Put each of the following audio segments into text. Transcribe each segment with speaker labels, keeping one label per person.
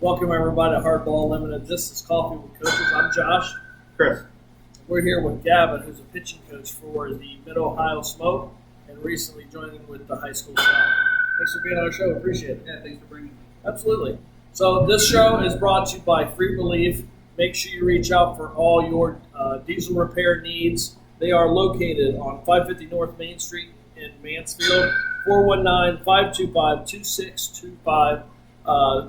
Speaker 1: Welcome everybody to Hardball Limited. This is Coffee with Coaches. I'm Josh.
Speaker 2: Chris.
Speaker 1: We're here with Gaven, who's a pitching coach for the Mid-Ohio Smoke and recently joining with the high school side. Thanks for being on our show. Appreciate it.
Speaker 2: Yeah, thanks for bringing me.
Speaker 1: Absolutely. So this show is brought to you by Free Relief. Make sure you reach out for all your diesel repair needs. They are located on 550 North Main Street in Mansfield, 419-525-2625.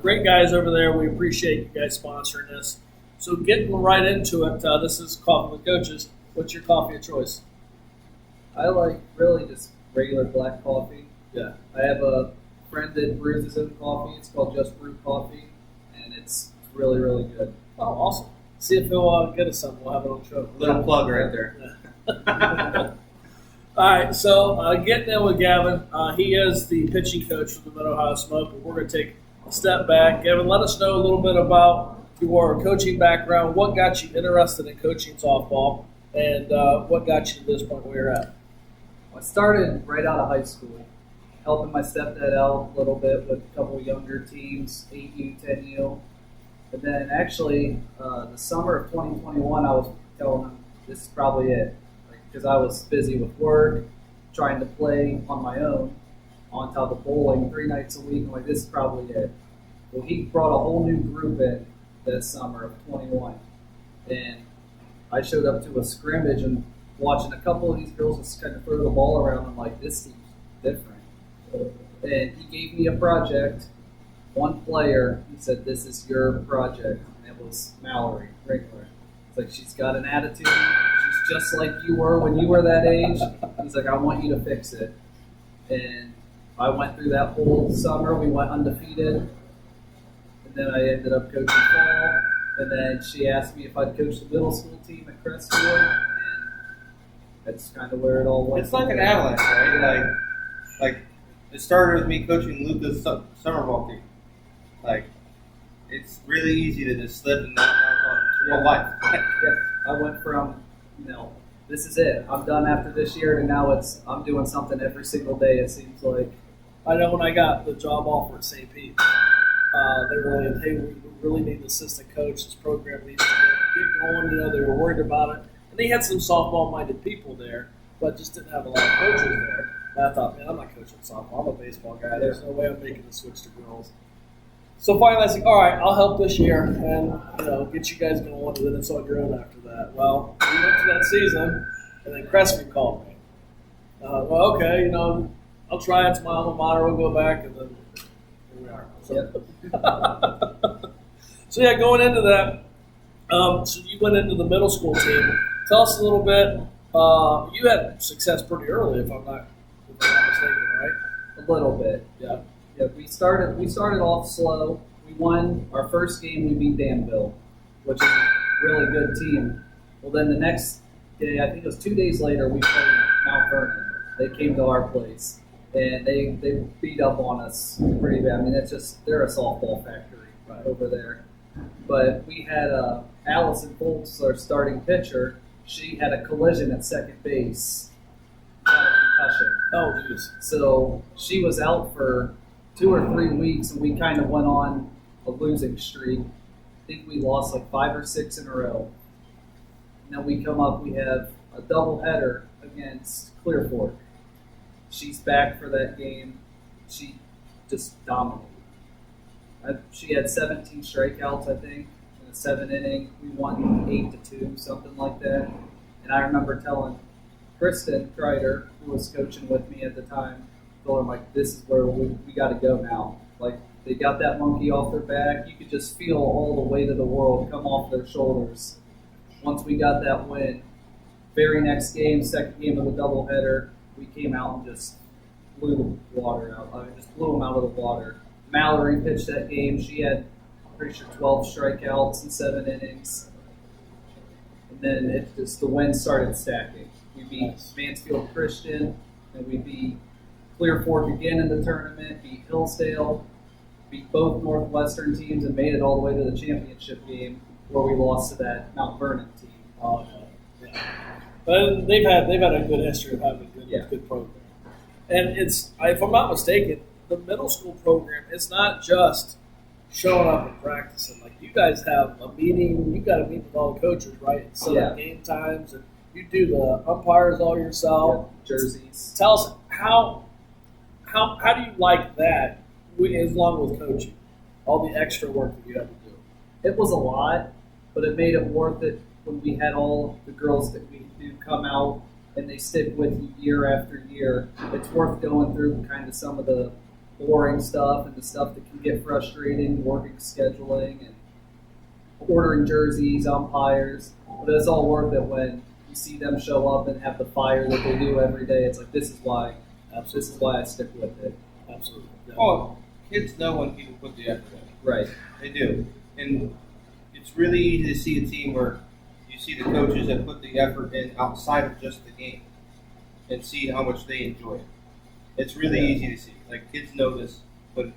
Speaker 1: Great guys over there. We appreciate you guys sponsoring this. So getting right into it, this is Coffee with Coaches. What's your coffee of choice?
Speaker 3: I like really just regular black coffee.
Speaker 1: Yeah.
Speaker 3: I have a friend that brews his own coffee. It's called Just Brew Coffee, and it's really, really good.
Speaker 1: Oh, awesome. See if he'll get us some. We'll have it on the show.
Speaker 2: Little plug right there.
Speaker 1: All right, so getting in with Gaven. He is the pitching coach for the Mid-Ohio Smoke. We're going to take a step back. Gaven, let us know a little bit about your coaching background. What got you interested in coaching softball, and what got you to this point where you're at?
Speaker 3: I started right out of high school, helping my stepdad out a little bit with a couple of younger teams, 8U, 10U. And then actually, the summer of 2021, I was telling him this is probably it. Because I was busy with work, trying to play on my own, on top of bowling 3 nights a week. I'm like, this is probably it. Well, he brought a whole new group in this summer of 21. And I showed up to a scrimmage and watching a couple of these girls just kind of throw the ball around. I'm like, this seems different. And he gave me a project, one player. He said, this is your project. And it was Mallory Wrinkler. It's like, she's got an attitude. She's just like you were when you were that age. He's like, I want you to fix it. And I went through that whole summer. We went undefeated. And then I ended up coaching fall. And then she asked me if I'd coach the middle school team at Crestfield. And that's kind of where it all went.
Speaker 2: It's like an avalanche, right? Like it started with me coaching Luca's summer ball team. Like, it's really easy to just slip and not on your life.
Speaker 3: Yeah, I went from, this is it. I'm done after this year, and now I'm doing something every single day, it seems like.
Speaker 1: I know when I got the job offer at St. Pete, they were like, hey, we really need an assistant coach. This program needs to get going. They were worried about it. And they had some softball-minded people there, but just didn't have a lot of coaches there. And I thought, man, I'm not coaching softball. I'm a baseball guy. There's no way I'm making the switch to girls. So finally, I was like, all right, I'll help this year and get you guys going, and then it's on your own after that. Well, we went to that season, and then Crestfield called me. Well, okay, I'll try it. It's my alma mater. We'll go back, and then here we are. So yeah, going into that, so you went into the middle school team. Tell us a little bit. You had success pretty early, if I'm not mistaken, right?
Speaker 3: A little bit.
Speaker 1: Yeah.
Speaker 3: Yeah, we started off slow. We won our first game. We beat Danville, which is a really good team. Well, then the next day, I think it was 2 days later, we played Mount Vernon. They came to our place, and they beat up on us pretty bad. I mean, they're a softball factory over there. But we had Allison Foltz, our starting pitcher. She had a collision at second base, got a concussion.
Speaker 1: Oh, geez.
Speaker 3: So she was out for 2 or 3 weeks, and we kind of went on a losing streak. I think we lost like 5 or 6 in a row. And then we come up, we have a doubleheader against Clear Fork. She's back for that game. She just dominated. She had 17 strikeouts, I think, in a 7 inning. We won 8-2, something like that. And I remember telling Kristen Kreider, who was coaching with me at the time, told him, like, this is where we got to go now. Like, they got that monkey off their back. You could just feel all the weight of the world come off their shoulders. Once we got that win, very next game, second game of the doubleheader, we came out and just blew the water out. I mean, just blew them out of the water. Mallory pitched that game. She had, I'm pretty sure, 12 strikeouts in 7 innings. And then the wins started stacking. We beat Mansfield Christian, and we beat Clear Fork again in the tournament, beat Hillsdale, beat both Northwestern teams, and made it all the way to the championship game where we lost to that Mount Vernon team.
Speaker 1: Oh, yeah. But they've had a good history of having a good program. And it's, if I'm not mistaken, the middle school program, it's not just showing up and practicing. Like you guys have a meeting, you got to meet with all the coaches, right? And set up game times, and you do the umpires all yourself.
Speaker 3: Jerseys.
Speaker 1: Tell us how do you like that? Along with coaching, all the extra work that you have to do.
Speaker 3: It was a lot, but it made it worth it when we had all the girls that we do come out and they stick with you year after year. It's worth going through kind of some of the boring stuff and the stuff that can get frustrating, working scheduling and ordering jerseys, umpires. But it's all worth it when you see them show up and have the fire that they do every day. It's like, this is why I stick with it.
Speaker 1: Absolutely. Yeah.
Speaker 2: Oh, kids know when people put the effort in.
Speaker 3: Right.
Speaker 2: They do. And it's really easy to see a team where you see the coaches that put the effort in outside of just the game and see how much they enjoy it. It's really easy to see. Like, kids notice when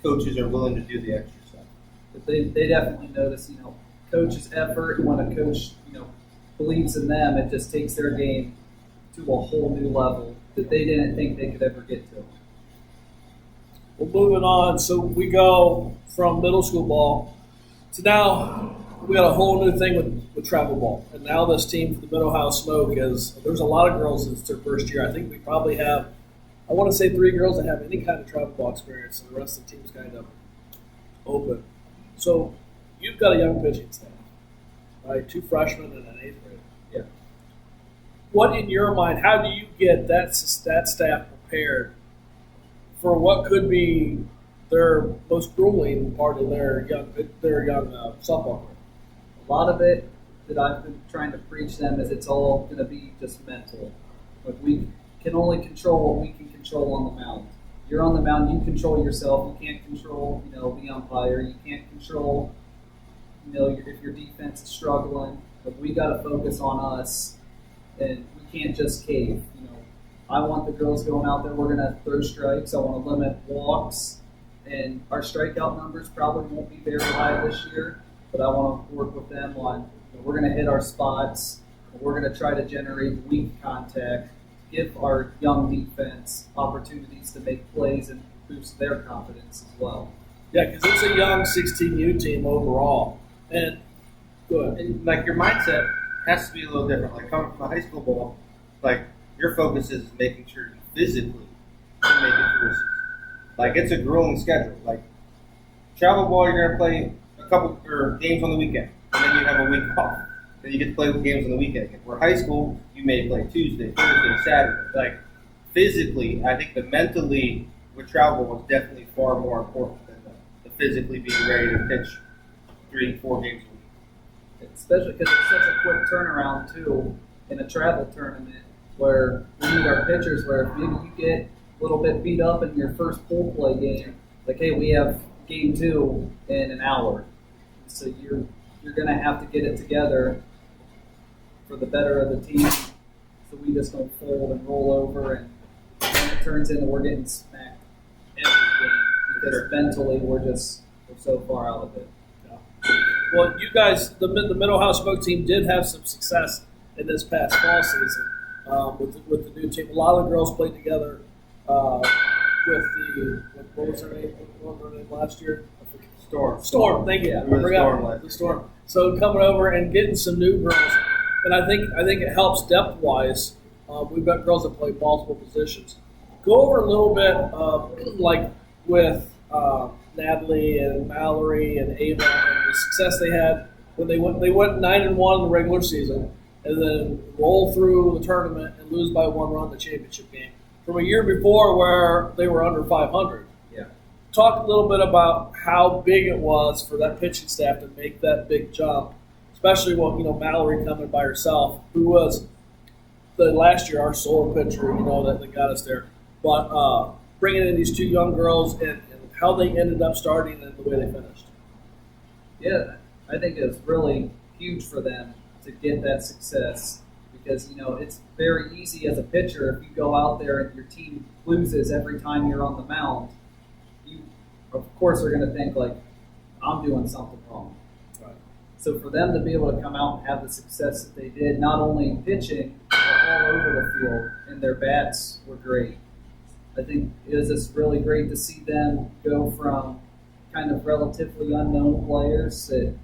Speaker 2: coaches are willing to do the extra stuff.
Speaker 3: But they definitely notice, coach's effort. When a coach, believes in them, it just takes their game to a whole new level that they didn't think they could ever get to.
Speaker 1: Well, moving on. So we go from middle school ball to now we got a whole new thing with travel ball. And now this team for the Mid-Ohio Smoke there's a lot of girls it's their first year. I think we probably have, I want to say 3 girls that have any kind of travel ball experience, and the rest of the team's kind of open. So you've got a young pitching staff, right? 2 freshmen and an 8th grader.
Speaker 3: Yeah.
Speaker 1: What in your mind, how do you get that staff prepared for what could be their most grueling part of their young softball career?
Speaker 3: A lot of it that I've been trying to preach them is it's all going to be just mental. Like, we can only control what we can control on the mound. You're on the mound, you control yourself. You can't control, the umpire. You can't control, if your defense is struggling. But we got to focus on us, and we can't just cave. I want the girls going out there. We're going to throw strikes. I want to limit walks. And our strikeout numbers probably won't be very high this year, but I want to work with them on, we're going to hit our spots. We're going to try to generate weak contact, give our young defense opportunities to make plays and boost their confidence as well.
Speaker 1: Yeah, because it's a young 16U team overall. And go ahead.
Speaker 2: And, like, your mindset has to be a little different. Like, coming from a high school ball, like, your focus is making sure you physically can make it through a season. Like, it's a grueling schedule. Like, travel ball, you're going to play a couple games on the weekend, and then you have a week off. Then you get to play games on the weekend again. Where high school, you may play Tuesday, Thursday, Saturday. Like, physically, I think the mentally with travel was definitely far more important than the physically being ready to pitch 3 to 4 games a week.
Speaker 3: Especially because it's such a quick turnaround, too, in a travel tournament where we need our pitchers where if maybe you get a little bit beat up in your first pool play game, like, hey, we have game 2 in an hour. So you're going to have to get it together for the better of the team, so we just don't fold and roll over, and then it turns into we're getting smacked every game because mentally we're so far out of it.
Speaker 1: Yeah. Well, you guys, the Mid-Ohio Smoke team did have some success in this past fall season with the new team. A lot of the girls played together what was her name? What was her name last year? Storm. Thank you.
Speaker 2: Yeah,
Speaker 1: I forgot the Storm. So coming over and getting some new girls. And I think it helps depth-wise. We've got girls that play multiple positions. Go over a little bit, like with Natalie and Mallory and Ava and the success they had when they went 9-1 in the regular season, and then roll through the tournament and lose by 1 run in the championship game. From a year before where they were under 500.
Speaker 3: Yeah.
Speaker 1: Talk a little bit about how big it was for that pitching staff to make that big jump. Especially when, Mallory coming by herself, who was last year our sole pitcher, that got us there. But bringing in these 2 young girls and how they ended up starting and the way they finished.
Speaker 3: Yeah, I think it was really huge for them to get that success because, it's very easy as a pitcher if you go out there and your team loses every time you're on the mound, you, of course, are going to think, like, I'm doing something wrong. So for them to be able to come out and have the success that they did, not only pitching, but all over the field, and their bats were great. I think it was just really great to see them go from kind of relatively unknown players that,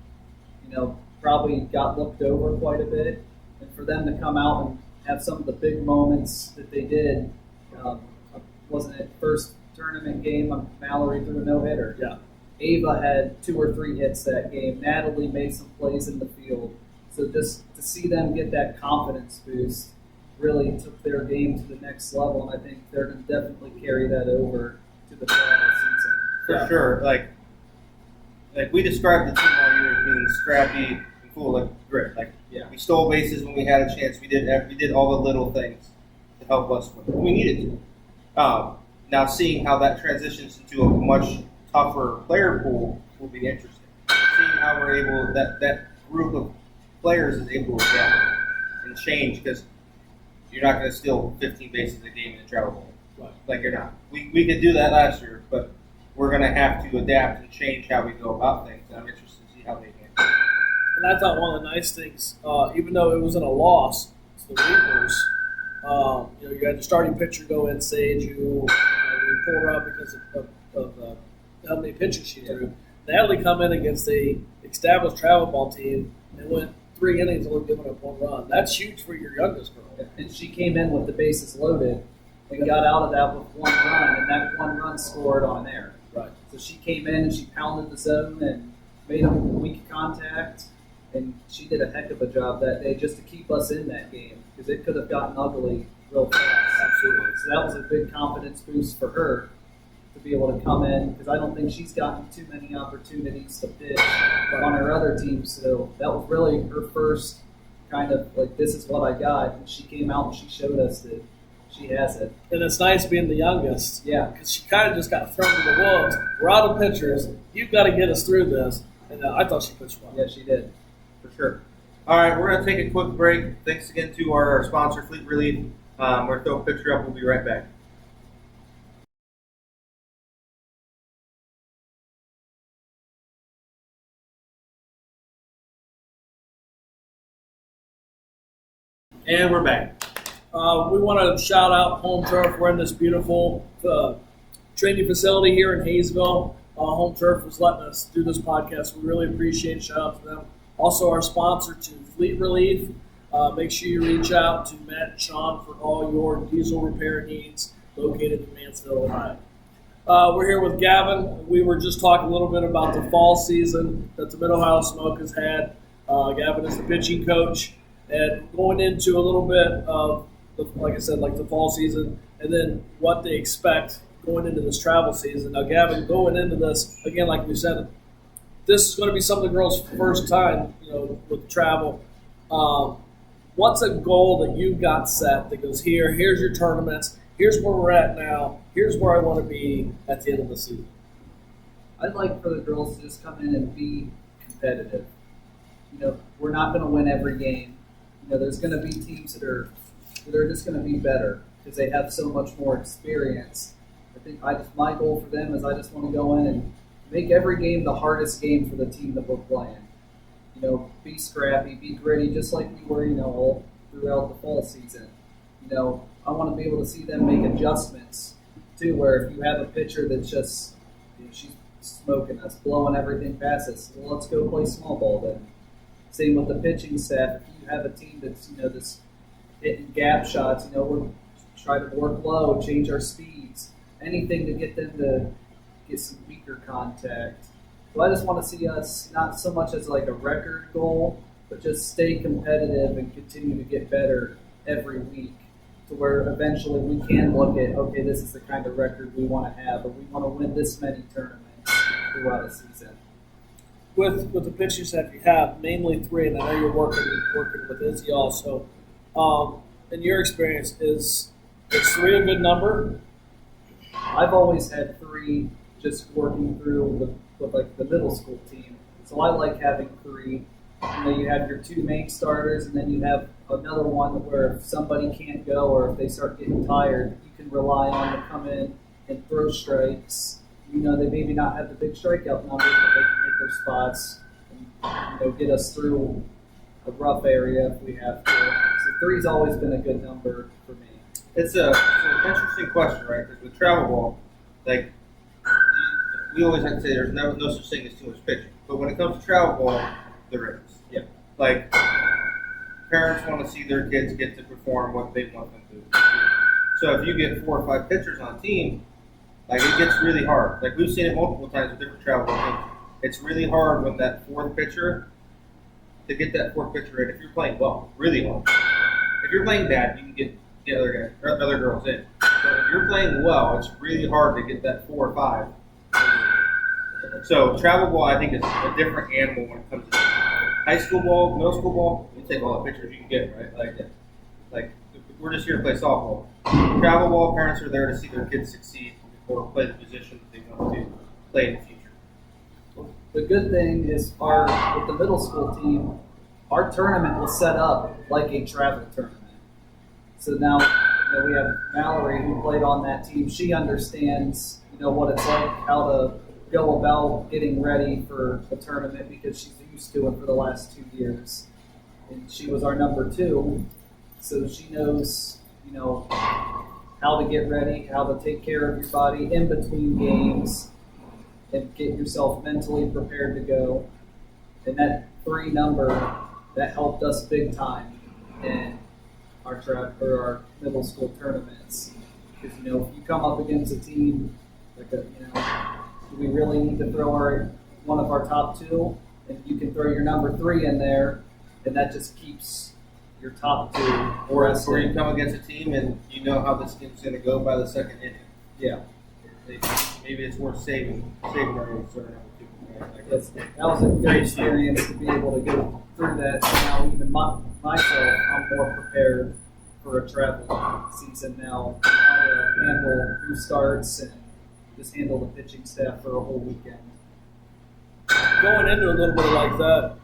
Speaker 3: probably got looked over quite a bit. And for them to come out and have some of the big moments that they did, wasn't it first tournament game, Mallory threw a no-hitter.
Speaker 1: Yeah.
Speaker 3: Ava had 2 or 3 hits that game. Natalie made some plays in the field. So just to see them get that confidence boost really took their game to the next level, and I think they're going to definitely carry that over to the final season.
Speaker 2: For sure. Like we described the team all year as being scrappy and full of grit. We stole bases when we had a chance. We did all the little things to help us win. We needed to. Now seeing how that transitions into a much tougher player pool will be interesting. Seeing how we're able that group of players is able to adapt and change, because you're not going to steal 15 bases a game in a travel ball.
Speaker 1: Right.
Speaker 2: Like you're not. We could do that last year, but we're going to have to adapt and change how we go about things. And I'm interested to see how they handle it.
Speaker 1: And I thought one of the nice things, even though it wasn't a loss to the Reapers, you had your starting pitcher go in, Sage, who we pulled her up because of how many pitches she threw. Natalie come in against a established travel ball team and went 3 innings only giving up 1 run. That's huge for your youngest girl.
Speaker 3: And she came in with the bases loaded and got out of that with 1 run, and that 1 run scored on air.
Speaker 1: Right.
Speaker 3: So she came in and she pounded the zone and made them weak contact, and she did a heck of a job that day just to keep us in that game, because it could have gotten ugly real fast.
Speaker 1: Absolutely.
Speaker 3: So that was a big confidence boost for her to be able to come in, because I don't think she's gotten too many opportunities to pitch on her other teams. So that was really her first kind of this is what I got, and she came out and she showed us that she has it.
Speaker 1: And it's nice being the youngest.
Speaker 3: Yeah.
Speaker 1: Because she kind of just got thrown to the wolves. We're out of pitchers. You've got to get us through this. And I thought she pitched well.
Speaker 3: Yeah, she did.
Speaker 2: For sure. All right, we're going to take a quick break. Thanks again to our sponsor, Fleet Relief. We're going to throw a picture up. We'll be right back. And we're back.
Speaker 1: We want to shout out Home Turf. We're in this beautiful training facility here in Hayesville. Home Turf was letting us do this podcast. We really appreciate it. Shout out to them. Also, our sponsor to Fleet Relief. Make sure you reach out to Matt and Sean for all your diesel repair needs, located in Mansfield, Ohio. We're here with Gaven. We were just talking a little bit about the fall season that the Mid-Ohio Smoke has had. Gaven is the pitching coach. And going into a little bit of, like I said, the fall season, and then what they expect going into this travel season. Now, Gaven, going into this, again, like we said, this is going to be some of the girls' first time, with travel. What's a goal that you've got set that goes here's your tournaments, here's where we're at now, here's where I want to be at the end of the season?
Speaker 3: I'd like for the girls to just come in and be competitive. We're not going to win every game. There's going to be teams that are just going to be better because they have so much more experience. I think my goal for them is I just want to go in and make every game the hardest game for the team that we're playing. Be scrappy, be gritty, just like we were, all throughout the fall season. I want to be able to see them make adjustments too, where if you have a pitcher that's just, she's smoking us, blowing everything past us, well, let's go play small ball then. Same with the pitching staff. If you have a team that's, this hitting gap shots, we're trying to work low, change our speeds, anything to get them to get some weaker contact. So I just want to see us not so much as a record goal, but just stay competitive and continue to get better every week to where eventually we can look at, okay, this is the kind of record we want to have, or we want to win this many tournaments throughout a season.
Speaker 1: With the pitching staff you have, mainly 3, and I know you're working with Izzy also. In your experience, is 3 a good number?
Speaker 3: I've always had 3 just working through with the middle school team. So I like having 3. You have your 2 main starters, and then you have another one where if somebody can't go or if they start getting tired, you can rely on to come in and throw strikes. They maybe not have the big strikeout numbers, but they can hit their spots and get us through a rough area if we have to. So 3's always been a good number for me.
Speaker 2: It's an interesting question, right? Because with travel ball, we always have to say there's no such thing as too much pitching. But when it comes to travel ball, there is.
Speaker 3: Yeah.
Speaker 2: Like, parents want to see their kids get to perform what they want them to do. So if you get 4 or 5 pitchers on a team, like, it gets really hard. Like, we've seen it multiple times with different travel ball teams. It's really hard when that fourth pitcher, to get that fourth pitcher in, if you're playing well, really hard. If you're playing bad, you can get other girls in. But if you're playing well, it's really hard to get that 4 or 5. So travel ball, I think, is a different animal when it comes to high school ball, middle school ball. You take all the pitchers you can get, right? Like we're just here to play softball. Travel ball, parents are there to see their kids succeed or play the position that they want to play in the future.
Speaker 3: The good thing is with the middle school team, our tournament was set up like a travel tournament. So now we have Mallory who played on that team. She understands what it's like, how to go about getting ready for a tournament because she's used to it for the last 2 years. And she was our number 2, so she knows how to get ready, how to take care of your body in between games, and get yourself mentally prepared to go. And that 3 number, that helped us big time in our middle school tournaments. Because if you come up against a team like do we really need to throw one of our top 2, and you can throw your number 3 in there, and that just keeps your top 2.
Speaker 2: Or you come against a team and you know how this game's going to go by the second inning.
Speaker 3: Yeah.
Speaker 2: Maybe it's worth saving our number 2. Right?
Speaker 3: That was a good experience to be able to go through that. Now, even myself, I'm more prepared for a travel season now. How to handle who starts and just handle the pitching staff for a whole weekend.
Speaker 1: Going into a little bit like that,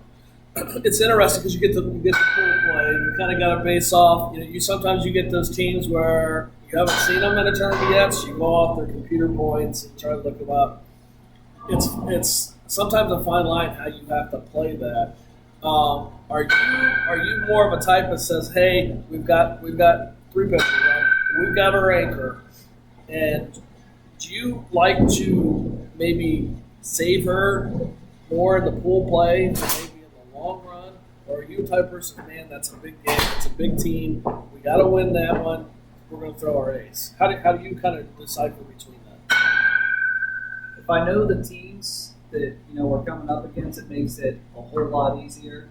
Speaker 1: it's interesting because you get the pool play. You kind of got to base off. Sometimes you get those teams where you haven't seen them in a tournament yet, so you go off their computer points and try to look them up. It's sometimes a fine line how you have to play that. Are you more of a type that says, hey, we've got 3 pitchers, right? We've got our anchor, and do you like to maybe save her more in the pool play, maybe in the long run? Or are you a type of person, man, that's a big game, it's a big team, we got to win that one, we're going to throw our ace? How do you kind of decipher between that?
Speaker 3: If I know the teams that we're coming up against, it makes it a whole lot easier.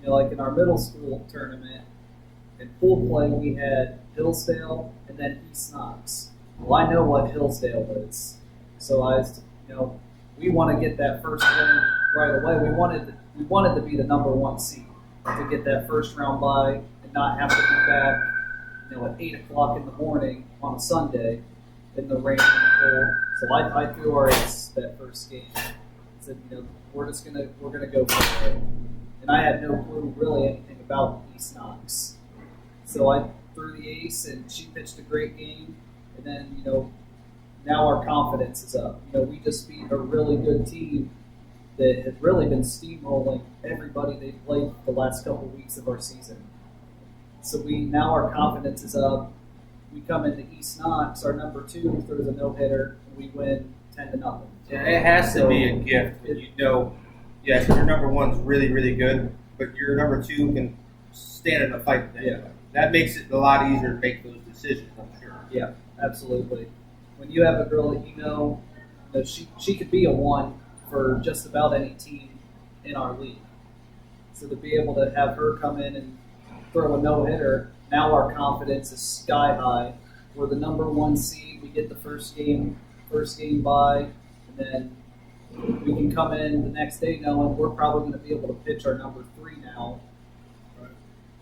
Speaker 3: Like in our middle school tournament, in pool play, we had Hillsdale and then East Knox. Well, I know what Hillsdale is, so we want to get that first win right away. We wanted to be the number 1 seed to get that first round bye and not have to be back, at 8 o'clock in the morning on a Sunday in the rain and the cold. So I threw our ace that first game. I said, we're gonna go for it. And I had no clue really anything about East Knox. So I threw the ace, and she pitched a great game. And then, now our confidence is up. We just beat a really good team that has really been steamrolling everybody they've played the last couple weeks of our season. So now our confidence is up. We come into East Knox, our number 2 throws a no-hitter, and we win 10-0.
Speaker 2: Yeah, it has to be a gift when yes, your number 1's really, really good, but your number 2 can stand in a fight with anybody. That makes it a lot easier to make those decisions, I'm sure.
Speaker 3: Yeah, absolutely. When you have a girl that she could be a 1 for just about any team in our league. So to be able to have her come in and throw a no-hitter, now our confidence is sky high. We're the number 1 seed. We get the first game bye, and then we can come in the next day knowing we're probably going to be able to pitch our number 3 now,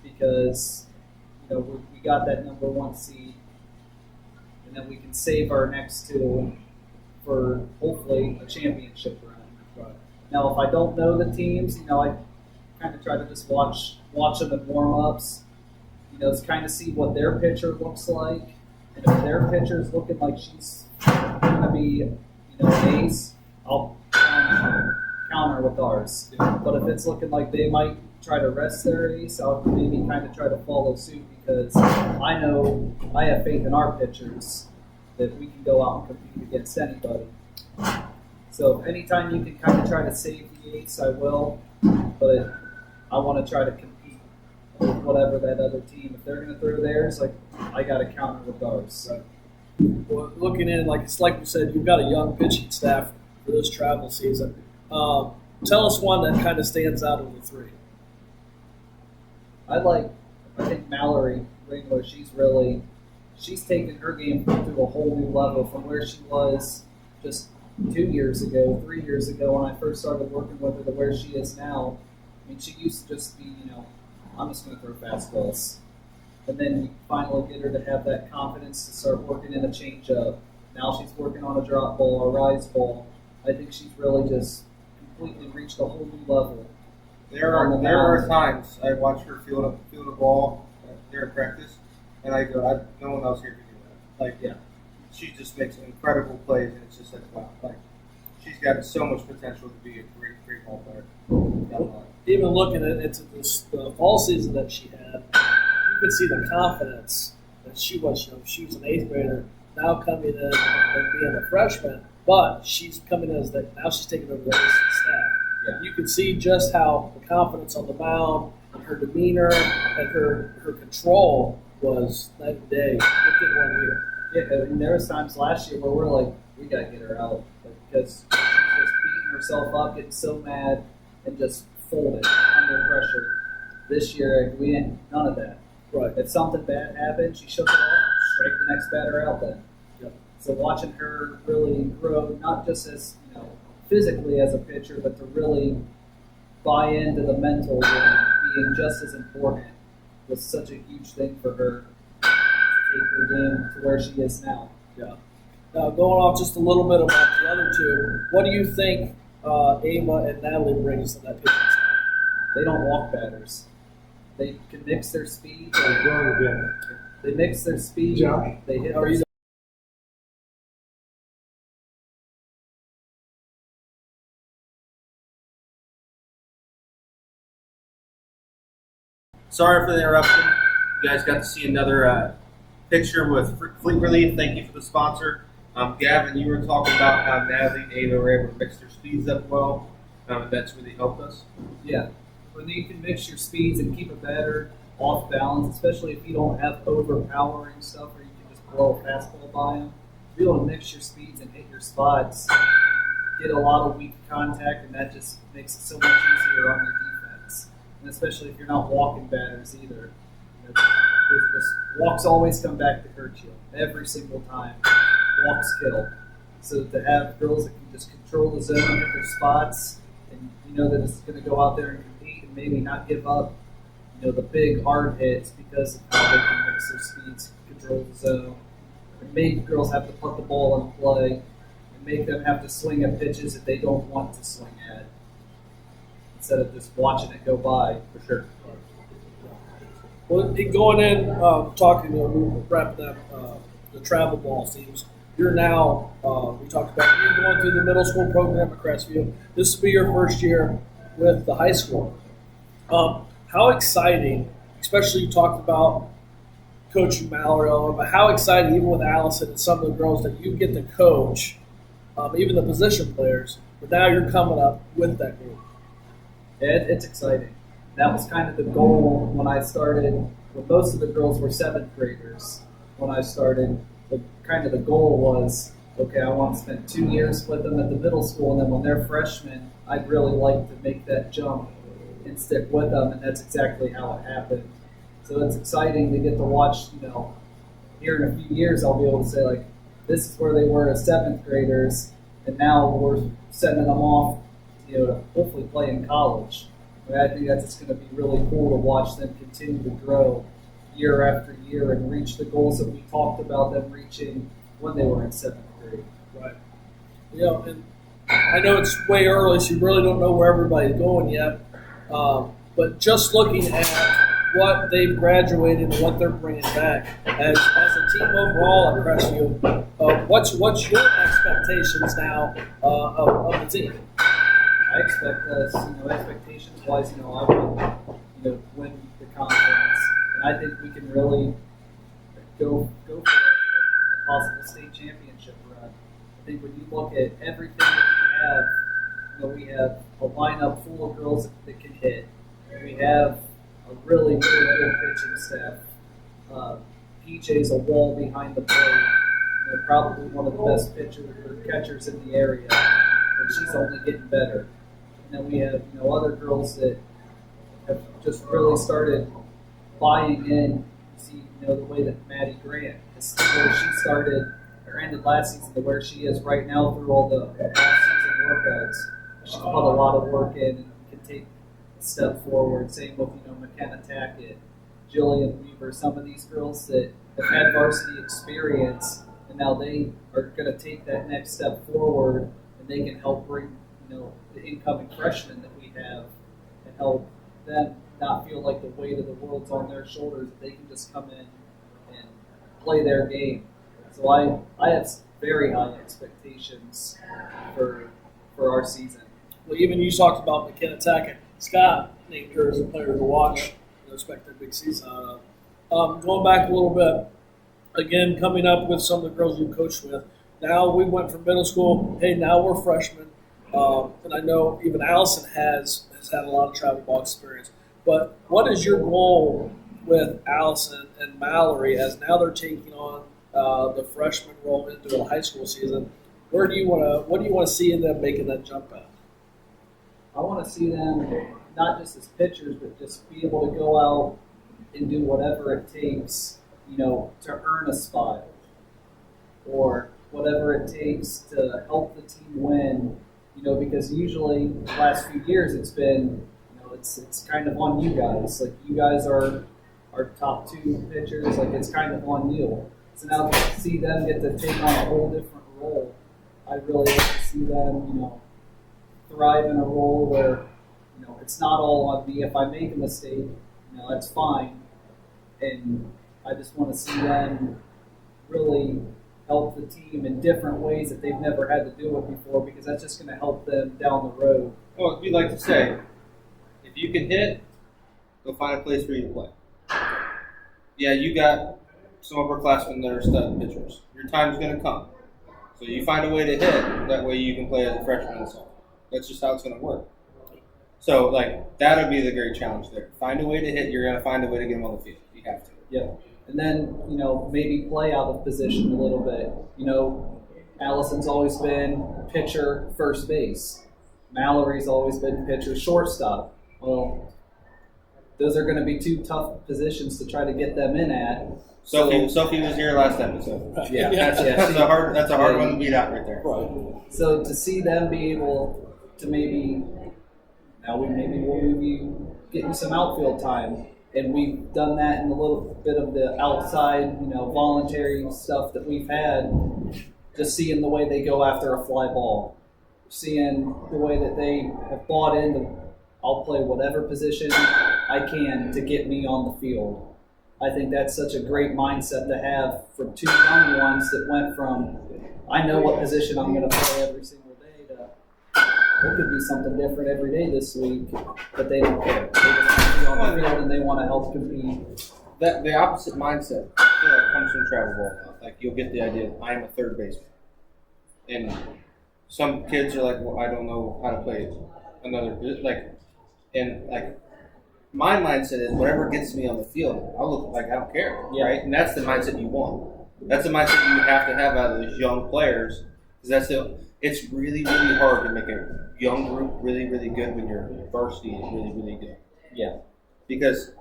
Speaker 3: because we got that number 1 seed, and then we can save our next 2 for hopefully a championship run. Right. Now, if I don't know the teams, I kind of try to just watch them in warm-ups, to kind of see what their pitcher looks like, and if their pitcher is looking like she's going to be, an ace, I'll counter with ours. Yeah. But if it's looking like they might try to rest their ace, I'll maybe kind of try to follow suit, because I know I have faith in our pitchers that we can go out and compete against anybody. So anytime you can kind of try to save the ace, I will. But I want to try to compete with whatever that other team. If they're going to throw theirs, like I got to counter with ours.
Speaker 1: Right. Well, looking in, it's like you said, you've got a young pitching staff for this travel season. Tell us one that kind of stands out of the three.
Speaker 3: I think Mallory Ringler, she's taken her game to a whole new level from where she was just 2 years ago, 3 years ago when I first started working with her to where she is now. I mean, she used to just be, I'm just going to throw fastballs. And then you finally get her to have that confidence to start working in a changeup. Now she's working on a drop ball, a rise ball. I think she's really just completely reached a whole new level.
Speaker 2: There are times I watch her field a ball there in practice, and I go, no one else here can do that. She just makes incredible plays, and it's just like, wow, she's got so much potential to be a great ball player.
Speaker 1: Even looking into the fall season that she had, you could see the confidence that she was. She was an 8th grader, now coming in and being a freshman, but she's coming in now she's taking over the assistant staff.
Speaker 3: Yeah.
Speaker 1: You could see just how the confidence on the mound and her demeanor and her control was night and day within 1 year.
Speaker 3: Yeah, and there was times last year where we're like, we got to get her out because she's just beating herself up, getting so mad, and just folded under pressure. This year, we had none of that.
Speaker 1: Right.
Speaker 3: If something bad happened, she shook it off, strike the next batter out then.
Speaker 1: Yep.
Speaker 3: So watching her really grow, not just as, physically as a pitcher, but to really buy into the mental game being just as important was such a huge thing for her to take her game to where she is now.
Speaker 1: Yeah. Now, going off just a little bit about the other two, what do you think Ava and Natalie brings to that pitching staff?
Speaker 3: They don't walk batters. They can mix their speed. They mix their speed.
Speaker 4: Josh?
Speaker 3: They hit
Speaker 1: How are
Speaker 3: their
Speaker 1: you?
Speaker 2: Sorry for the interruption. You guys got to see another picture with Fleet Relief. Thank you for the sponsor. Gavin, you were talking about how Natalie and Ava were able to mix their speeds up well. That's really helped us.
Speaker 3: Yeah. When you can mix your speeds and keep a batter off balance, especially if you don't have overpowering stuff where you can just blow a fastball by them, be able to mix your speeds and hit your spots, get a lot of weak contact, and that just makes it so much easier on your defense. And especially if you're not walking batters either. This walks always come back to hurt you every single time. Walks kill. So to have girls that can just control the zone, hit their spots, and you know that it's going to go out there and compete and maybe not give up, the big hard hits because of how they can mix their speeds, control the zone, and make girls have to put the ball in play, and make them have to swing at pitches that they don't want to swing at, instead of just watching it go by. For sure.
Speaker 1: Well, going in, talking, we're wrapping up the travel ball teams. You're now, we talked about you going through the middle school program at Crestview. This will be your first year with the high school. How exciting, especially you talked about coaching Mallory, but how exciting, even with Allison and some of the girls that you get to coach, even the position players, but now you're coming up with that group.
Speaker 3: It's exciting. That was kind of the goal when I started. Well, most of the girls were 7th graders when I started. The goal was, okay, I want to spend 2 years with them at the middle school, and then when they're freshmen, I'd really like to make that jump and stick with them, and that's exactly how it happened. So it's exciting to get to watch, here in a few years, I'll be able to say, this is where they were as 7th graders, and now we're sending them off, to hopefully play in college. I think that's just going to be really cool to watch them continue to grow year after year and reach the goals that we talked about them reaching when they were in 7th grade.
Speaker 1: Right. And I know it's way early, so you really don't know where everybody's going yet. But just looking at what they've graduated and what they're bringing back as a team overall at Crestview, what's your expectations now of the team?
Speaker 3: I expect us, expectations-wise, I want win the conference, and I think we can really go for a possible state championship run. I think when you look at everything that we we have a lineup full of girls that can hit. We have a really, really good pitching staff. PJ's a wall behind the plate. Probably one of the best pitchers or catchers in the area, and she's only getting better. And then we have other girls that have just really started buying in. See the way that Maddie Grant is where she started or ended last season to where she is right now through all the off-season workouts. She's put a lot of work in and can take a step forward. Same with McKenna Tackett, Jillian Weaver, some of these girls that have had varsity experience. And now they are going to take that next step forward, and they can help bring, the incoming freshmen that we have, and help them not feel like the weight of the world's on their shoulders. That they can just come in and play their game. So I have very high expectations for our season.
Speaker 1: Well, even you talked about McKenna Tackett. Scott named her as a player to watch. Expect a big season out of. Going back a little bit. Again, coming up with some of the girls you coached with. Now we went from middle school. Hey, now we're freshmen, and I know even Allison has had a lot of travel ball experience. But what is your goal with Allison and Mallory as now they're taking on the freshman role into the high school season? What do you want to see in them making that jump at?
Speaker 3: I want to see them not just as pitchers, but just be able to go out and do whatever it takes. To earn a spot or whatever it takes to help the team win, because usually the last few years it's been, it's kind of on you guys. Like, you guys are our top two pitchers, like it's kind of on you. So now to see them get to take on a whole different role, I really like to see them, thrive in a role where, it's not all on me. If I make a mistake, that's fine. And I just want to see them really help the team in different ways that they've never had to do it before, because that's just going to help them down the road.
Speaker 2: Well, we like to say, if you can hit, go find a place for you to play. Yeah, you got some upperclassmen that are stud pitchers. Your time's going to come. So you find a way to hit, that way you can play as a freshman and so on. That's just how it's going to work. So, that'll be the great challenge there. Find a way to hit, you're going to find a way to get them on the field. You have to.
Speaker 3: Yeah. And then, maybe play out of position a little bit. Allison's always been pitcher first base. Mallory's always been pitcher shortstop. Well, those are going to be two tough positions to try to get them in at.
Speaker 2: Sophie was here last episode.
Speaker 3: Yeah,
Speaker 2: that's a hard one to beat out right there.
Speaker 1: Right.
Speaker 3: So to see them be able to we'll move you, get you some outfield time. And we've done that in a little bit of the outside, voluntary stuff that we've had. Just seeing the way they go after a fly ball, seeing the way that they have bought into, I'll play whatever position I can to get me on the field. I think that's such a great mindset to have from two young ones that went from, I know what position I'm going to play every single day, to it could be something different every day this week, but they don't care. They just want to be on the field and they want to help compete.
Speaker 2: The opposite mindset, I feel like, comes from travel ball. Like, you'll get the idea, I am a third baseman. And some kids are like, well, I don't know how to play another, my mindset is whatever gets me on the field, I'll look like I don't care, right? And that's the mindset you want. That's the mindset you have to have out of those young players, because it's really, really hard to make a young group really, really good when your varsity is really, really good.
Speaker 3: Yeah.
Speaker 2: Because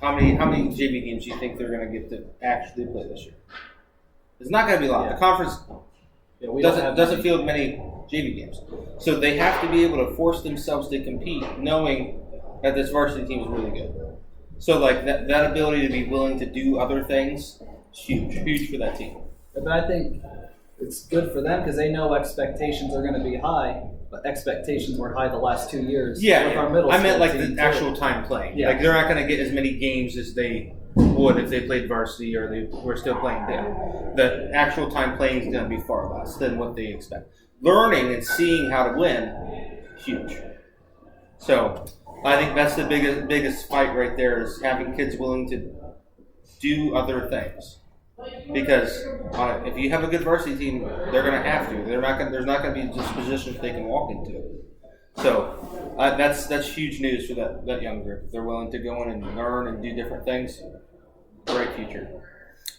Speaker 2: how many JV games do you think they're going to get to actually play this year? It's not going to be a lot.
Speaker 3: Yeah.
Speaker 2: The conference doesn't field many JV games. So they have to be able to force themselves to compete knowing that this varsity team is really good. So that ability to be willing to do other things is huge for that team.
Speaker 3: But I think it's good for them because they know expectations are going to be high, but expectations were high the last 2 years.
Speaker 2: Yeah,
Speaker 3: with our middle
Speaker 2: I meant
Speaker 3: school
Speaker 2: the
Speaker 3: team
Speaker 2: actual
Speaker 3: too.
Speaker 2: time playing.
Speaker 3: Yeah.
Speaker 2: They're not going to get as many games as they would if they played varsity or they were still playing down. The actual time playing is going to be far less than what they expect. Learning and seeing how to win, huge. So I think that's the biggest fight right there, is having kids willing to do other things. Because if you have a good varsity team, they're going to have to. There's not going to be just positions they can walk into. So that's huge news for that young group. If they're willing to go in and learn and do different things, great future.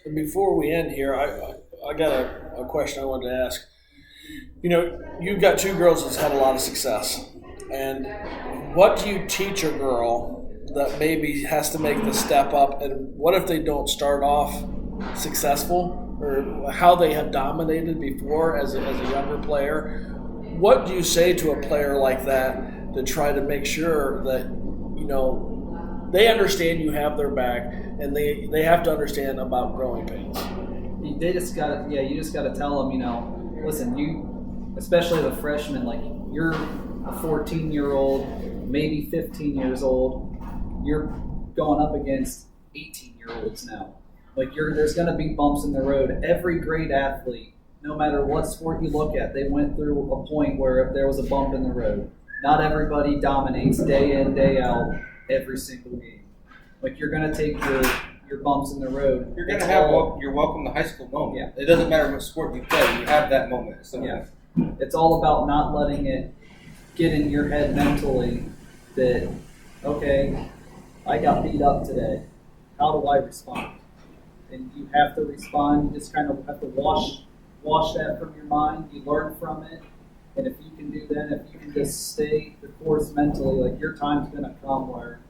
Speaker 1: And before we end here, I got a question I wanted to ask. You know, you've got two girls that's had a lot of success. And what do you teach a girl that maybe has to make the step up? And what if they don't start off successful, or how they have dominated before as a younger player? What do you say to a player like that to try to make sure that, you know, they understand you have their back, and they have to understand about growing pains?
Speaker 3: You just gotta tell them, you know, listen, you, especially the freshmen, like you're a 14-year-old, maybe 15 years old, you're going up against 18-year-olds now. Like there's going to be bumps in the road. Every great athlete, no matter what sport you look at, they went through a point where there was a bump in the road. Not everybody dominates day in, day out, every single game. Like you're going to take your bumps in the road.
Speaker 2: You're going to have your welcome to high school moment.
Speaker 3: Yeah.
Speaker 2: It doesn't matter what sport you play, you have that moment. So
Speaker 3: yeah. It's all about not letting it get in your head mentally that, okay, I got beat up today. How do I respond? And you have to respond. You just kind of have to wash that from your mind. You learn from it. And if you can do that, if you can just stay the course mentally, like your time's going to come where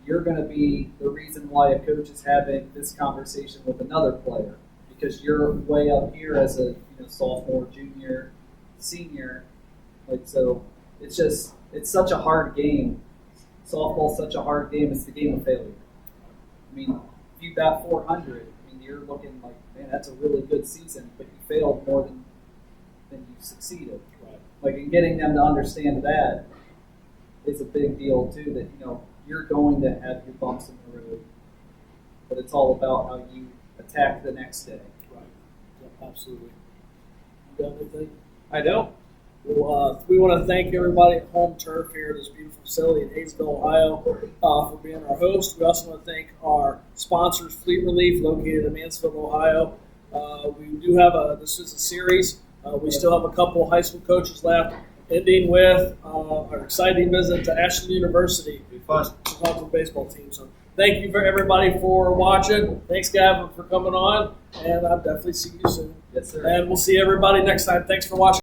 Speaker 3: you're going to be the reason why a coach is having this conversation with another player, because you're way up here as a sophomore, junior, senior. Like, so it's such a hard game. Softball's such a hard game. It's the game of failure. I mean, if you bat 400, I mean, you're looking like, man, that's a really good season, but you failed more than you succeeded.
Speaker 1: Right.
Speaker 3: Like, and getting them to understand that is a big deal too. That you're going to have your bumps in the road, but it's all about how you attack the next day.
Speaker 1: Right. Yeah, absolutely. You got anything?
Speaker 3: I don't.
Speaker 1: Well, we want to thank everybody at Home Turf here at this beautiful facility in Hayesville, Ohio, for being our host. We also want to thank our sponsors, Fleet Relief, located in Mansfield, Ohio. We do have this is a series. We still have a couple high school coaches left, ending with our exciting visit to Ashland University.
Speaker 2: Be fun.
Speaker 1: To talk to the baseball team. So thank you for everybody for watching. Thanks, Gaven, for coming on, and I'll definitely see you soon.
Speaker 3: Yes, sir.
Speaker 1: And we'll see everybody next time. Thanks for watching.